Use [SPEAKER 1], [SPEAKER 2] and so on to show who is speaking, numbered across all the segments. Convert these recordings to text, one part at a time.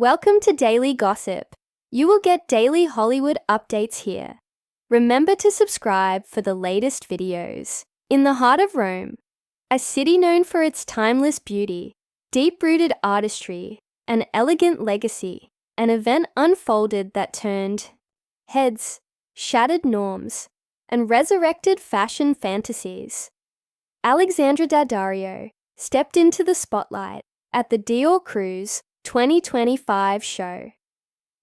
[SPEAKER 1] Welcome to Daily Gossip. You will get daily Hollywood updates here. Remember to subscribe for the latest videos. In the heart of Rome, a city known for its timeless beauty, deep-rooted artistry, and elegant legacy, an event unfolded that turned heads, shattered norms, and resurrected fashion fantasies. Alexandra Daddario stepped into the spotlight at the Dior Cruise 2025 show.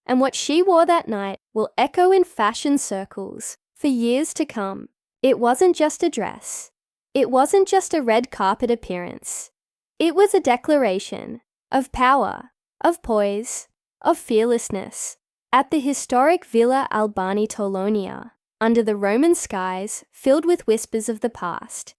[SPEAKER 1] And what she wore that night will echo in fashion circles for years to come. It wasn't just a dress. It wasn't just a red carpet appearance. It was a declaration of power, of poise, of fearlessness. At the historic Villa Albani Tolonia, under the Roman skies filled with whispers of the past,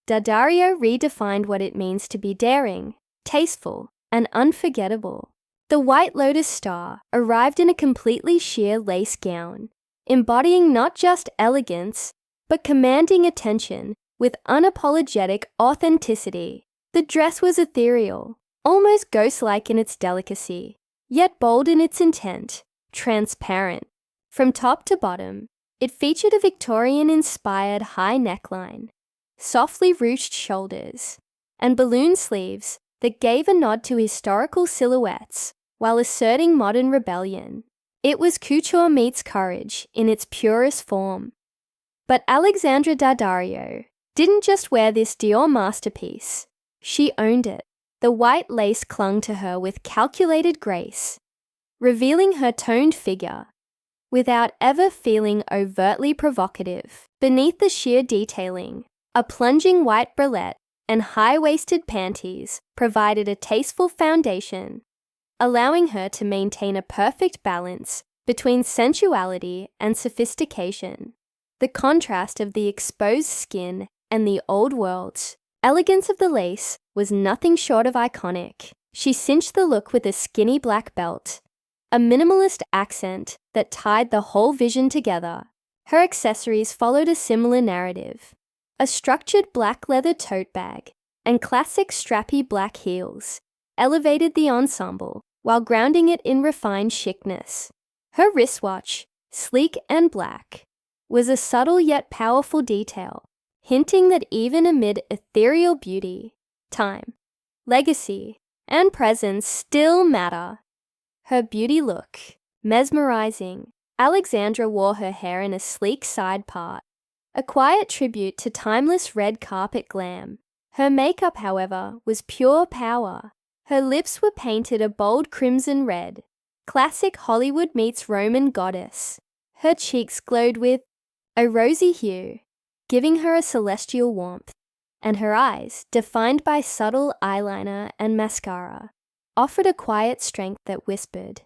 [SPEAKER 1] Daddario redefined what it means to be daring, tasteful, and unforgettable. The White Lotus star arrived in a completely sheer lace gown, embodying not just elegance, but commanding attention with unapologetic authenticity. The dress was ethereal, almost ghost-like in its delicacy, yet bold in its intent, transparent. From top to bottom, it featured a Victorian-inspired high neckline, softly ruched shoulders, and balloon sleeves that gave a nod to historical silhouettes while asserting modern rebellion. It was couture meets courage in its purest form. But Alexandra Daddario didn't just wear this Dior masterpiece. She owned it. The white lace clung to her with calculated grace, revealing her toned figure without ever feeling overtly provocative. Beneath the sheer detailing, a plunging white bralette and high-waisted panties provided a tasteful foundation, allowing her to maintain a perfect balance between sensuality and sophistication. The contrast of the exposed skin and the old world's elegance of the lace was nothing short of iconic. She cinched the look with a skinny black belt, a minimalist accent that tied the whole vision together. Her accessories followed a similar narrative. A structured black leather tote bag and classic strappy black heels elevated the ensemble while grounding it in refined chicness. Her wristwatch, sleek and black, was a subtle yet powerful detail, hinting that even amid ethereal beauty, time, legacy, and presence still matter. Her beauty look, mesmerizing. Alexandra wore her hair in a sleek side part, a quiet tribute to timeless red carpet glam. Her makeup, however, was pure power. Her lips were painted a bold crimson red, classic Hollywood meets Roman goddess. Her cheeks glowed with a rosy hue, giving her a celestial warmth, and her eyes, defined by subtle eyeliner and mascara, offered a quiet strength that whispered,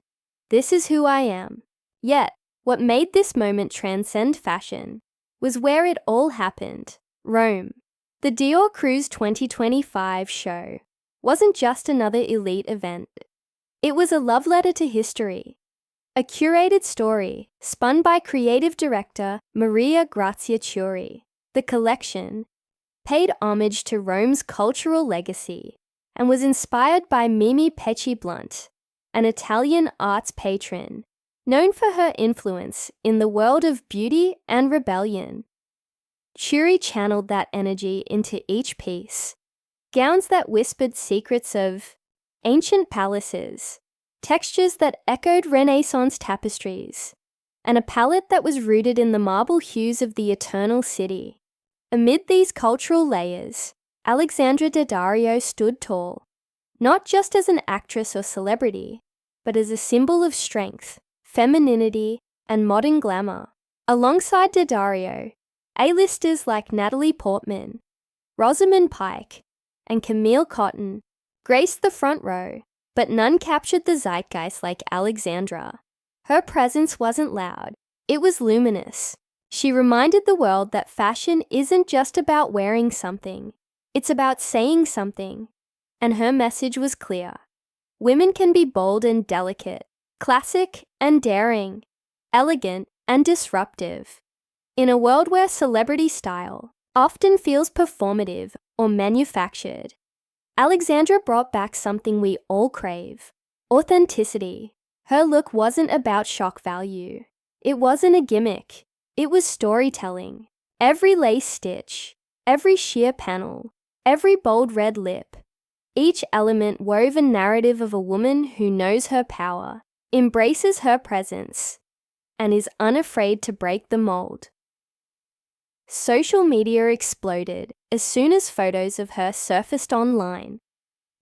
[SPEAKER 1] "This is who I am." Yet, what made this moment transcend fashion was where it all happened, Rome. The Dior Cruise 2025 show wasn't just another elite event. It was a love letter to history, a curated story spun by creative director Maria Grazia Chiuri. The collection paid homage to Rome's cultural legacy and was inspired by Mimi Pecci Blunt, an Italian arts patron known for her influence in the world of beauty and rebellion. Chiuri channeled that energy into each piece. Gowns that whispered secrets of ancient palaces, textures that echoed Renaissance tapestries, and a palette that was rooted in the marble hues of the eternal city. Amid these cultural layers, Alexandra Daddario stood tall, not just as an actress or celebrity, but as a symbol of strength, femininity, and modern glamour. Alongside Daddario, A-listers like Natalie Portman, Rosamund Pike, and Camille Cotton graced the front row, but none captured the zeitgeist like Alexandra. Her presence wasn't loud, it was luminous. She reminded the world that fashion isn't just about wearing something, it's about saying something. And her message was clear. Women can be bold and delicate, classic and daring, elegant and disruptive. In a world where celebrity style often feels performative or manufactured, Alexandra brought back something we all crave: Authenticity. Her look wasn't about shock value. It wasn't a gimmick. It was storytelling. Every lace stitch, every sheer panel, every bold red lip. Each element wove a narrative of a woman who knows her power, embraces her presence, and is unafraid to break the mold. Social media exploded as soon as photos of her surfaced online.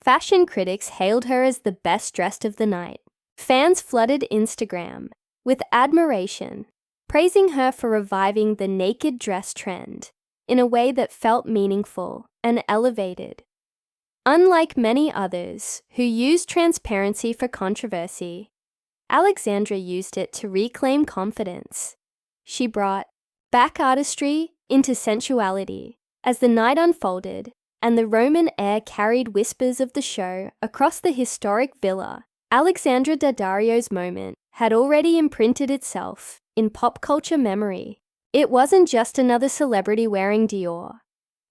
[SPEAKER 1] Fashion critics hailed her as the best dressed of the night. Fans flooded Instagram with admiration, praising her for reviving the naked dress trend in a way that felt meaningful and elevated. Unlike many others who used transparency for controversy, Alexandra used it to reclaim confidence. She brought back artistry into sensuality as the night unfolded and the Roman air carried whispers of the show across the historic villa. Alexandra Daddario's moment had already imprinted itself in pop culture memory. It wasn't just another celebrity wearing Dior.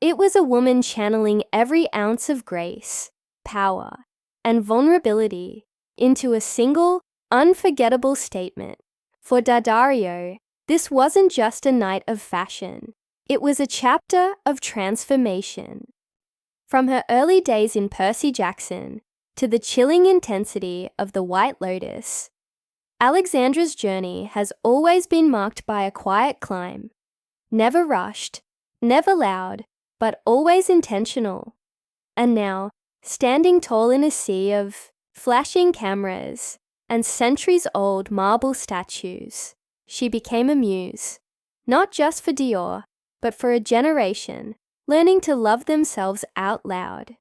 [SPEAKER 1] It was a woman channeling every ounce of grace, power, and vulnerability into a single, unforgettable statement. For Daddario, this wasn't just a night of fashion. It was a chapter of transformation. From her early days in Percy Jackson to the chilling intensity of the White Lotus, Alexandra's journey has always been marked by a quiet climb. Never rushed, never loud, but always intentional. And now, standing tall in a sea of flashing cameras and centuries-old marble statues, she became a muse, not just for Dior, but for a generation learning to love themselves out loud.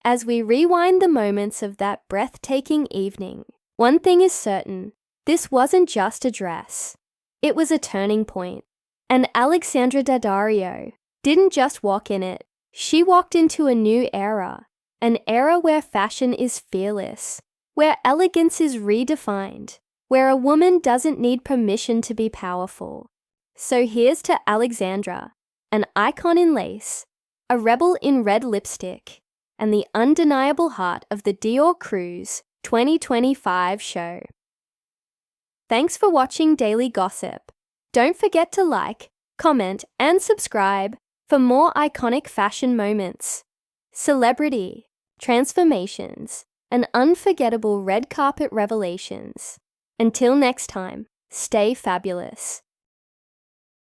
[SPEAKER 1] As we rewind the moments of that breathtaking evening, one thing is certain: this wasn't just a dress. It was a turning point. And Alexandra Daddario didn't just walk in it. She walked into a new era, an era where fashion is fearless, where elegance is redefined, where a woman doesn't need permission to be powerful. So here's to Alexandra, an icon in lace, a rebel in red lipstick, and the undeniable heart of the Dior Cruise 2025 show. Thanks for watching Daily Gossip. Don't forget to like, comment, and subscribe for more iconic fashion moments, celebrity transformations, and unforgettable red carpet revelations. Until next time, stay fabulous.